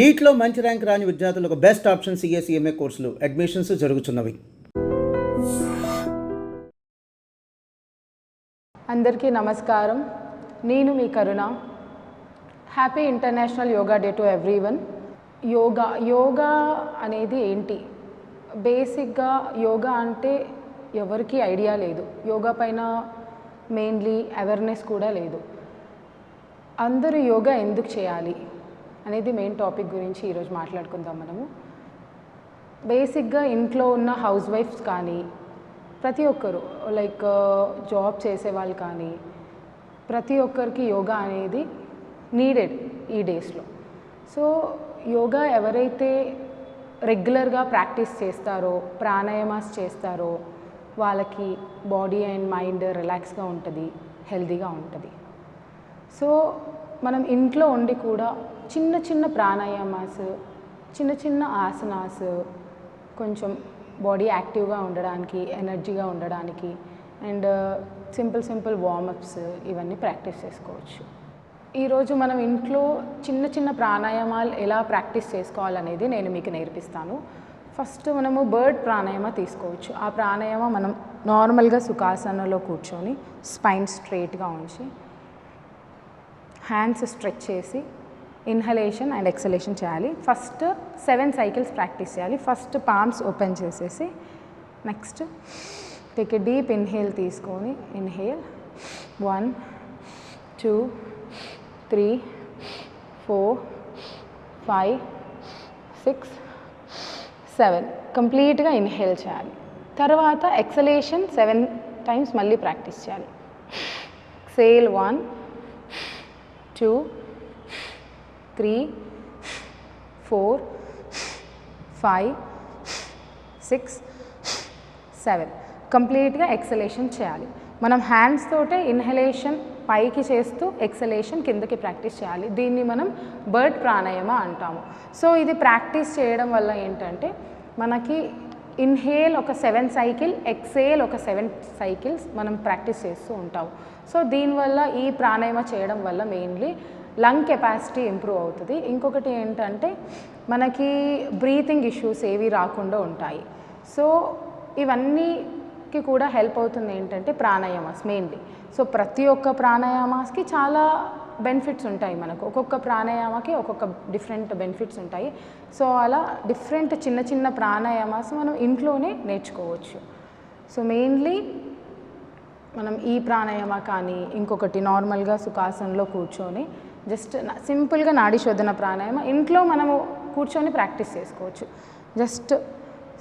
నీట్లో మంచి ర్యాంక్ రాని విద్యార్థులకు బెస్ట్ ఆప్షన్ సిఎస్ఈఎంఏ కోర్సులు అడ్మిషన్స్ జరుగుతున్నవి. అందరికీ నమస్కారం. నేను మీ Karuna. Happy international yoga day to everyone. Yoga అనేది ఏంటి? బేసిక్గా యోగా అంటే ఎవరికి ఐడియా లేదు. యోగా పైన మెయిన్లీ అవేర్నెస్ కూడా లేదు. అందరూ యోగా ఎందుకు చేయాలి అనేది మెయిన్ టాపిక్ గురించి ఈరోజు మాట్లాడుకుందాం మనము. బేసిక్గా ఇంట్లో ఉన్న హౌస్ వైఫ్స్ కానీ ప్రతి ఒక్కరు లైక్ జాబ్ చేసేవాళ్ళు కానీ ప్రతి ఒక్కరికి యోగా అనేది నీడెడ్ ఈ డేస్లో. సో యోగా ఎవరైతే రెగ్యులర్గా ప్రాక్టీస్ చేస్తారో, ప్రాణాయామాస్ చేస్తారో వాళ్ళకి బాడీ అండ్ మైండ్ రిలాక్స్గా ఉంటుంది, హెల్తీగా ఉంటుంది. సో మనం ఇంట్లో ఉండి కూడా చిన్న చిన్న ప్రాణాయామాస్, చిన్న చిన్న ఆసనాస్, కొంచెం బాడీ యాక్టివ్గా ఉండడానికి, ఎనర్జీగా ఉండడానికి అండ్ సింపుల్ వార్మప్స్ ఇవన్నీ ప్రాక్టీస్ చేసుకోవచ్చు. ఈరోజు మనం ఇంట్లో చిన్న చిన్న ప్రాణాయామాలు ఎలా ప్రాక్టీస్ చేసుకోవాలనేది నేను మీకు నేర్పిస్తాను. ఫస్ట్ మనము బర్డ్ ప్రాణాయామ తీసుకోవచ్చు. ఆ ప్రాణాయామ మనం నార్మల్గా సుఖాసనంలో కూర్చొని స్పైన్ స్ట్రైట్గా ఉంచి హ్యాండ్స్ స్ట్రెచ్ చేసి ఇన్హలేషన్ అండ్ ఎక్సలేషన్ చేయాలి. ఫస్ట్ 7 సైకిల్స్ ప్రాక్టీస్ చేయాలి. ఫస్ట్ పామ్స్ ఓపెన్ చేసేసి next take a deep inhale తీసుకొని ఇన్హేల్ 1 2 3 4 5 6 7 కంప్లీట్గా ఇన్హేల్ చేయాలి. తర్వాత ఎక్సలేషన్ 7 టైమ్స్ మళ్ళీ ప్రాక్టీస్ చేయాలి. ఎక్సేల్ 1 2 3 4 5 6 7 కంప్లీట్గా ఎక్సలేషన్ చేయాలి. మనం హ్యాండ్స్ తోటే ఇన్హలేషన్ పైకి చేస్తూ ఎక్సలేషన్ కిందకి ప్రాక్టీస్ చేయాలి. దీన్ని మనం బర్డ్ ప్రాణాయామ అంటాము. సో ఇది ప్రాక్టీస్ చేయడం వల్ల ఏంటంటే మనకి ఇన్హేల్ ఒక 7 సైకిల్, ఎక్సేల్ ఒక 7 సైకిల్స్ మనం ప్రాక్టీస్ చేస్తూ ఉంటాము. సో దీనివల్ల ఈ ప్రాణాయామ చేయడం వల్ల మెయిన్లీ లంగ్ కెపాసిటీ ఇంప్రూవ్ అవుతుంది. ఇంకొకటి ఏంటంటే మనకి బ్రీతింగ్ ఇష్యూస్ ఏవి రాకుండా ఉంటాయి. సో ఇవన్నీకి కూడా హెల్ప్ అవుతుంది ఏంటంటే ప్రాణాయామాస్ మెయిన్లీ. సో ప్రతి ఒక్క ప్రాణాయామాస్కి చాలా బెనిఫిట్స్ ఉంటాయి. మనకు ఒక్కొక్క ప్రాణాయామకి ఒక్కొక్క డిఫరెంట్ బెనిఫిట్స్ ఉంటాయి. సో అలా డిఫరెంట్ చిన్న చిన్న ప్రాణాయామాస్ మనం ఇంట్లోనే నేర్చుకోవచ్చు. సో మెయిన్లీ మనం ఈ ప్రాణాయామ కానీ ఇంకొకటి నార్మల్గా సుఖాసనంలో కూర్చొని జస్ట్ సింపుల్గా నాడీ శోధన ప్రాణాయామ ఇంట్లో మనము కూర్చొని ప్రాక్టీస్ చేసుకోవచ్చు. Just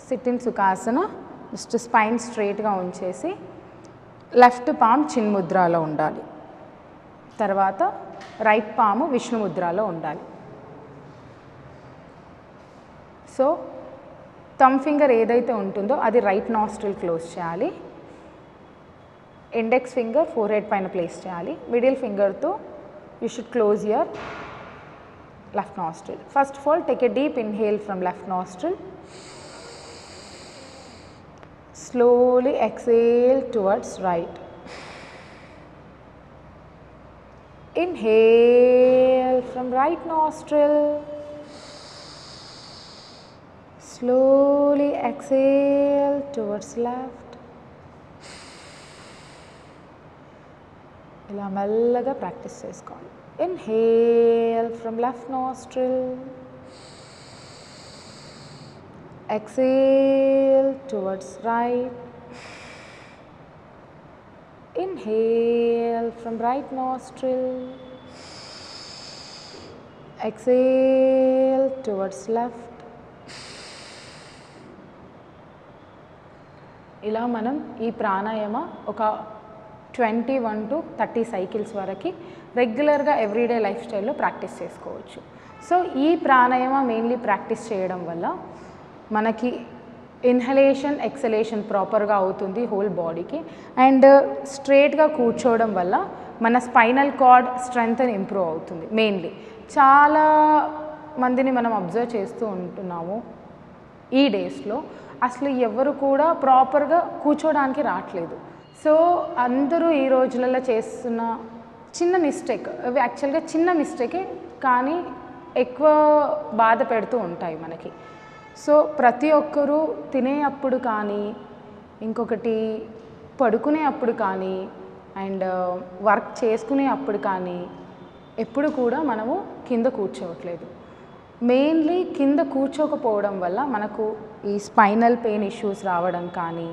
sit in Sukhasana, just spine స్ట్రైట్గా ఉంచేసి లెఫ్ట్ పామ్ చిన్ముద్రలో ఉండాలి. తర్వాత రైట్ పాము విష్ణు ముద్రలో ఉండాలి. సో థమ్ ఫింగర్ ఏదైతే ఉంటుందో అది రైట్ నాస్ట్రిల్ క్లోజ్ చేయాలి. ఇండెక్స్ ఫింగర్ ఫోర్ హెడ్ పైన ప్లేస్ చేయాలి. మిడిల్ ఫింగర్తో you should close your left nostril. First of all take a deep inhale from left nostril. Slowly exhale towards right. Inhale from right nostril. Slowly exhale towards left. ఇలా మెల్లగా practice చేసుకోవాలి. Inhale from left nostril. Exhale towards right. Inhale from right nostril. Exhale towards left. ఇలా మనం ఈ ప్రాణాయామ ఒక 21 to 30 cycles వరకు రెగ్యులర్గా everyday life స్టైల్లో ప్రాక్టీస్ చేసుకోవచ్చు. సో ఈ ప్రాణాయామ మెయిన్లీ ప్రాక్టీస్ చేయడం వల్ల మనకి ఇన్హలేషన్ ఎక్సలేషన్ ప్రాపర్గా అవుతుంది హోల్ బాడీకి. అండ్ స్ట్రేట్గా కూర్చోవడం వల్ల మన స్పైనల్ కార్డ్ స్ట్రెంగ్త్ ఇంప్రూవ్ అవుతుంది. మెయిన్లీ చాలా మందిని మనం అబ్జర్వ్ చేస్తూ ఉంటున్నాము ఈ డేస్లో. అసలు ఎవరు కూడా ప్రాపర్గా కూర్చోడానికి రావట్లేదు. సో అందరూ ఈ రోజులలో చేస్తున్న చిన్న మిస్టేక్, అవి యాక్చువల్గా చిన్న మిస్టేకే కానీ ఎక్కువ బాధ పెడుతూ ఉంటాయి మనకి. సో ప్రతి ఒక్కరూ తినే అప్పుడు కానీ, ఇంకొకటి పడుకునే అప్పుడు కానీ, అండ్ వర్క్ చేసుకునే అప్పుడు కానీ ఎప్పుడు కూడా మనము కింద కూర్చోవట్లేదు. మెయిన్లీ కింద కూర్చోకపోవడం వల్ల మనకు ఈ స్పైనల్ పెయిన్ ఇష్యూస్ రావడం కానీ,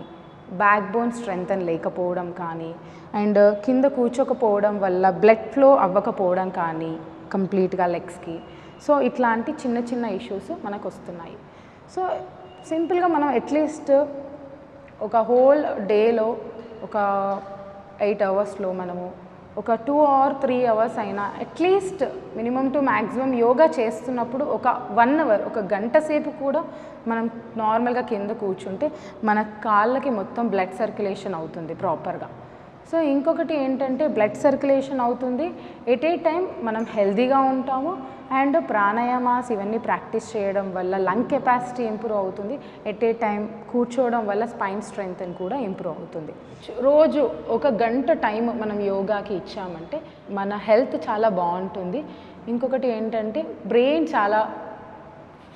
బ్యాక్ బోన్ స్ట్రెంగ్తన్ లేకపోవడం కానీ, అండ్ కింద కూర్చోకపోవడం వల్ల బ్లడ్ ఫ్లో అవ్వకపోవడం కానీ కంప్లీట్గా లెగ్స్కి. సో ఇట్లాంటి చిన్న చిన్న ఇష్యూస్ మనకు వస్తున్నాయి. సో సింపుల్గా మనం అట్లీస్ట్ ఒక హోల్ డేలో ఒక 8 అవర్స్లో మనము ఒక 2 or 3 అవర్స్ అయినా at least minimum to maximum yoga చేస్తున్నప్పుడు ఒక 1 అవర్, ఒక గంట సేపు కూడా మనం నార్మల్గా కింద కూర్చుంటే మన కాళ్ళకి మొత్తం బ్లడ్ సర్క్యులేషన్ అవుతుంది ప్రాపర్గా. సో ఇంకొకటి ఏంటంటే బ్లడ్ సర్క్యులేషన్ అవుతుంది, ఎట్ ఏ టైం మనం హెల్తీగా ఉంటాము. అండ్ ప్రాణాయామాస్ ఇవన్నీ ప్రాక్టీస్ చేయడం వల్ల లంగ్ కెపాసిటీ ఇంప్రూవ్ అవుతుంది. ఎట్ ఏ టైం కూర్చోవడం వల్ల స్పైన్ స్ట్రెంగ్త్ కూడా ఇంప్రూవ్ అవుతుంది. రోజు ఒక గంట టైం మనం యోగాకి ఇచ్చామంటే మన హెల్త్ చాలా బాగుంటుంది. ఇంకొకటి ఏంటంటే బ్రెయిన్ చాలా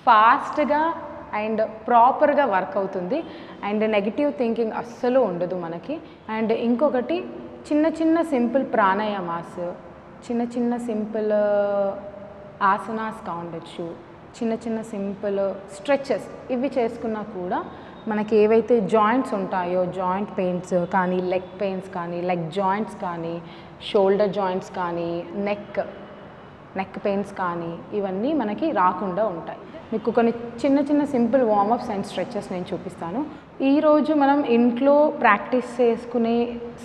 ఫాస్ట్గా అండ్ ప్రాపర్గా వర్క్ అవుతుంది. అండ్ నెగిటివ్ థింకింగ్ అస్సలు ఉండదు మనకి. అండ్ ఇంకొకటి చిన్న చిన్న సింపుల్ ప్రాణాయామాస్, చిన్న చిన్న సింపుల్ ఆసనాస్ కావచ్చు, చిన్న చిన్న సింపుల్ స్ట్రెచెస్ ఇవి చేసుకున్నా కూడా మనకి ఏవైతే జాయింట్స్ ఉంటాయో, జాయింట్ పెయిన్స్ కానీ, లెగ్ పెయిన్స్ కానీ, లెగ్ జాయింట్స్ కానీ, షోల్డర్ జాయింట్స్ కానీ, నెక్ పెయిన్స్ కానీ ఇవన్నీ మనకి రాకుండా ఉంటాయి. మీకు కొన్ని చిన్న చిన్న సింపుల్ వార్మప్స్ అండ్ స్ట్రెచెస్ నేను చూపిస్తాను. ఈరోజు మనం ఇంట్లో ప్రాక్టీస్ చేసుకునే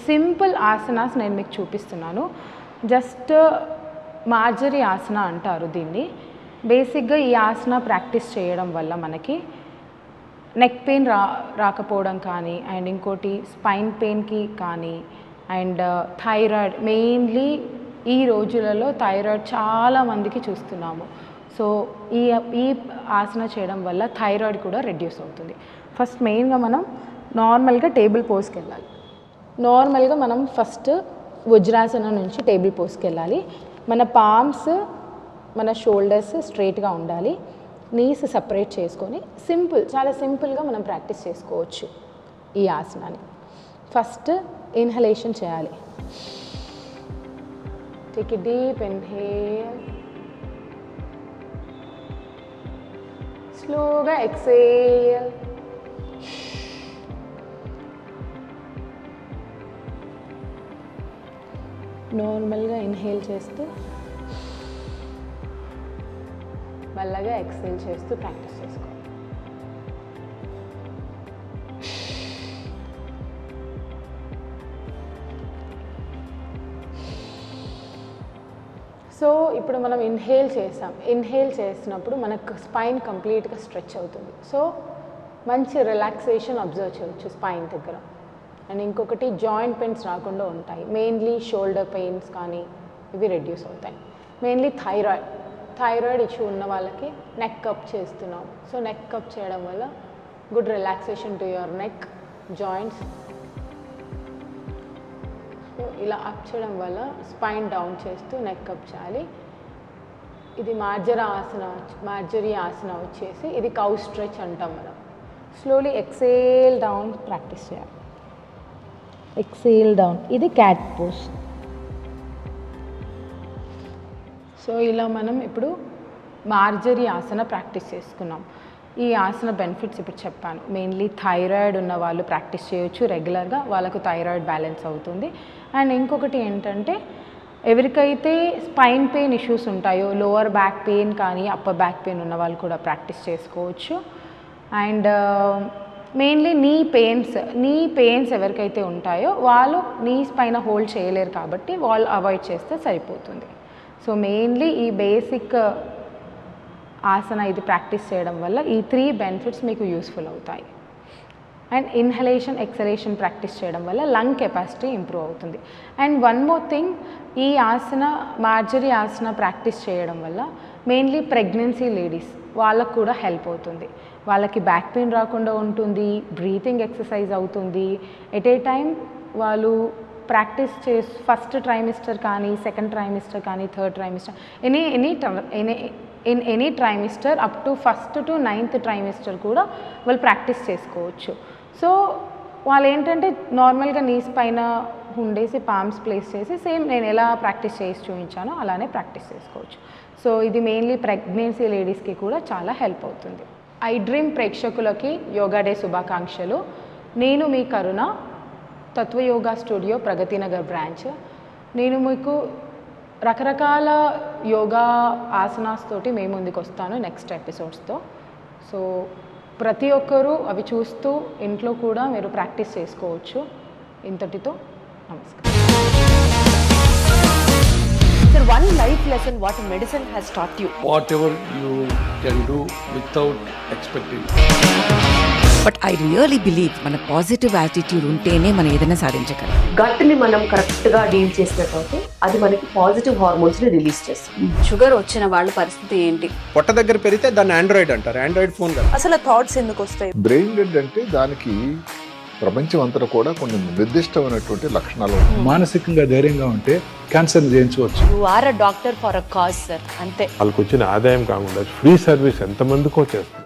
సింపుల్ ఆసనాస్ నేను మీకు చూపిస్తున్నాను. జస్ట్ మార్జరీ ఆసన అంటారు దీన్ని. బేసిక్గా ఈ ఆసన ప్రాక్టీస్ చేయడం వల్ల మనకి నెక్ పెయిన్ రాకపోవడం కానీ, అండ్ ఇంకోటి స్పైన్ పెయిన్కి కానీ, అండ్ థైరాయిడ్, మెయిన్లీ ఈ రోజులలో థైరాయిడ్ చాలామందికి చూస్తున్నాము. సో ఈ ఆసన చేయడం వల్ల థైరాయిడ్ కూడా రెడ్యూస్ అవుతుంది. ఫస్ట్ మెయిన్గా మనం నార్మల్గా టేబుల్ పోస్కి వెళ్ళాలి. నార్మల్గా మనం ఫస్ట్ వజ్రాసన నుంచి టేబుల్ పోస్కి వెళ్ళాలి. మన పామ్స్, మన షోల్డర్స్ స్ట్రైట్గా ఉండాలి. నీస్ సపరేట్ చేసుకొని చాలా సింపుల్గా మనం ప్రాక్టీస్ చేసుకోవచ్చు ఈ ఆసనాన్ని. ఫస్ట్ ఇన్హలేషన్ చేయాలి. టేక్ ఎ డీప్ ఇన్హేల్, స్లోగా ఎక్సేల్. నార్మల్గా ఇన్హేల్ చేస్తూ మెల్లగా ఎక్సేల్ చేస్తూ ప్రాక్టీస్ చేసుకోవాలి. సో ఇప్పుడు మనం ఇన్హేల్ చేసాం. ఇన్హేల్ చేసినప్పుడు మనకు స్పైన్ కంప్లీట్గా స్ట్రెచ్ అవుతుంది. సో మంచి రిలాక్సేషన్ అబ్జర్వ్ చేయొచ్చు స్పైన్ దగ్గర. అండ్ ఇంకొకటి జాయింట్ పెయిన్స్ రాకుండా ఉంటాయి. మెయిన్లీ షోల్డర్ పెయిన్స్ కానీ ఇవి రెడ్యూస్ అవుతాయి. మెయిన్లీ థైరాయిడ్ ఇష్యూ ఉన్న వాళ్ళకి నెక్ అప్ చేస్తున్నాం. సో నెక్ అప్ చేయడం వల్ల good relaxation to your neck joints. So ఇలా అప్ చేయడం వల్ల స్పైన్ డౌన్ చేస్తూ నెక్ అప్ చేయాలి. ఇది మార్జరీ ఆసన వచ్చేసి ఇది కౌ స్ట్రెచ్ అంటాం మనం. స్లోలీ ఎక్సేల్ డౌన్ ప్రాక్టీస్ చేయాలి. ఎక్సేల్ డౌన్, ఇది క్యాట్ పోజ్. సో ఇలా మనం ఇప్పుడు మార్జరీ ఆసన ప్రాక్టీస్ చేసుకున్నాం. ఈ ఆసన బెనిఫిట్స్ ఇప్పుడు చెప్పాను. మెయిన్లీ థైరాయిడ్ ఉన్న వాళ్ళు ప్రాక్టీస్ చేయొచ్చు రెగ్యులర్గా, వాళ్ళకు థైరాయిడ్ బ్యాలెన్స్ అవుతుంది. అండ్ ఇంకొకటి ఏంటంటే ఎవరికైతే స్పైన్ పెయిన్ ఇష్యూస్ ఉంటాయో, లోవర్ బ్యాక్ పెయిన్ కానీ అప్పర్ బ్యాక్ పెయిన్ ఉన్న వాళ్ళు కూడా ప్రాక్టీస్ చేసుకోవచ్చు. అండ్ మెయిన్లీ నీ పెయిన్స్ ఎవరికైతే ఉంటాయో వాళ్ళు నీస్ పైన హోల్డ్ చేయలేరు కాబట్టి వాళ్ళు అవాయిడ్ చేస్తే సరిపోతుంది. సో మెయిన్లీ ఈ బేసిక్ ఆసన ఇది ప్రాక్టీస్ చేయడం వల్ల ఈ 3 బెనిఫిట్స్ మీకు యూస్ఫుల్ అవుతాయి. అండ్ ఇన్హలేషన్, ఎక్సలేషన్ ప్రాక్టీస్ చేయడం వల్ల లంగ్ కెపాసిటీ ఇంప్రూవ్ అవుతుంది. అండ్ వన్ మోర్ థింగ్, ఈ ఆసన మార్జరీ ఆసన ప్రాక్టీస్ చేయడం వల్ల మెయిన్లీ ప్రెగ్నెన్సీ లేడీస్ వాళ్ళకు కూడా హెల్ప్ అవుతుంది. వాళ్ళకి బ్యాక్ పెయిన్ రాకుండా ఉంటుంది, బ్రీతింగ్ ఎక్సర్సైజ్ అవుతుంది. ఎట్ ఏ టైం వాళ్ళు ప్రాక్టీస్ ఫస్ట్ ట్రైమిస్టర్ కానీ, సెకండ్ ట్రైమిస్టర్ కానీ, third trimester, in any trimester up to 1st to 9th trimester కూడా వాళ్ళు ప్రాక్టీస్ చేసుకోవచ్చు. సో వాళ్ళు ఏంటంటే నార్మల్గా నీస్ పైన ఉండేసి పామ్స్ ప్లేస్ చేసి సేమ్ నేను ఎలా ప్రాక్టీస్ చేసి చూపించానో అలానే ప్రాక్టీస్ చేసుకోవచ్చు. సో ఇది మెయిన్లీ ప్రెగ్నెన్సీ లేడీస్కి కూడా చాలా హెల్ప్ అవుతుంది. ఐ డ్రీమ్ ప్రేక్షకులకి యోగా డే శుభాకాంక్షలు. నేను మీ కరుణ, తత్వయోగా స్టూడియో ప్రగతినగర్ బ్రాంచ్. నేను మీకు రకరకాల యోగా ఆసనాస్ తోటి మేము ముందుకు వస్తాను నెక్స్ట్ ఎపిసోడ్స్తో. సో ప్రతి ఒక్కరూ అవి చూస్తూ ఇంట్లో కూడా మీరు ప్రాక్టీస్ చేసుకోవచ్చు. ఇంతటితో నమస్కారం. Sir, one life lesson what medicine has taught you. Whatever you can do without expecting. But I really believe మన పాజిటివ్ యాటిట్యూడ్ ఉంటేనే మనం ఏదైనా సాధించగలం. గట్ ని మనం కరెక్ట్ గా డీల్ చేసినట్లయితే అది మనకి పాజిటివ్ హార్మోన్స్ ని రిలీజ్ చేస్తుంది. షుగర్ వచ్చిన వాళ్ళ పరిస్థితి ఏంటి? పొట్ట దగ్గర పెరిగితే దాన్ని ఆండ్రాయిడ్ అంటారు, ఆండ్రాయిడ్ ఫోన్ కదా. అసలు థాట్స్ ఎందుకు వస్తాయి? బ్రెయిన్ డెడ్ అంటే దానికి ప్రపంచం అంతా కూడా కొన్ని నిర్దిష్టమైనటువంటి లక్షణాలు ఉంటాయి. మానసికంగా ధైర్యంగా ఉంటే క్యాన్సర్ జయించవచ్చు. You are a doctor for a cause sir, అంతే. వాళ్ళకి వచ్చిన ఆదాయం కాకుండా ఫ్రీ సర్వీస్ ఎంతమందికో చేస్తుంది.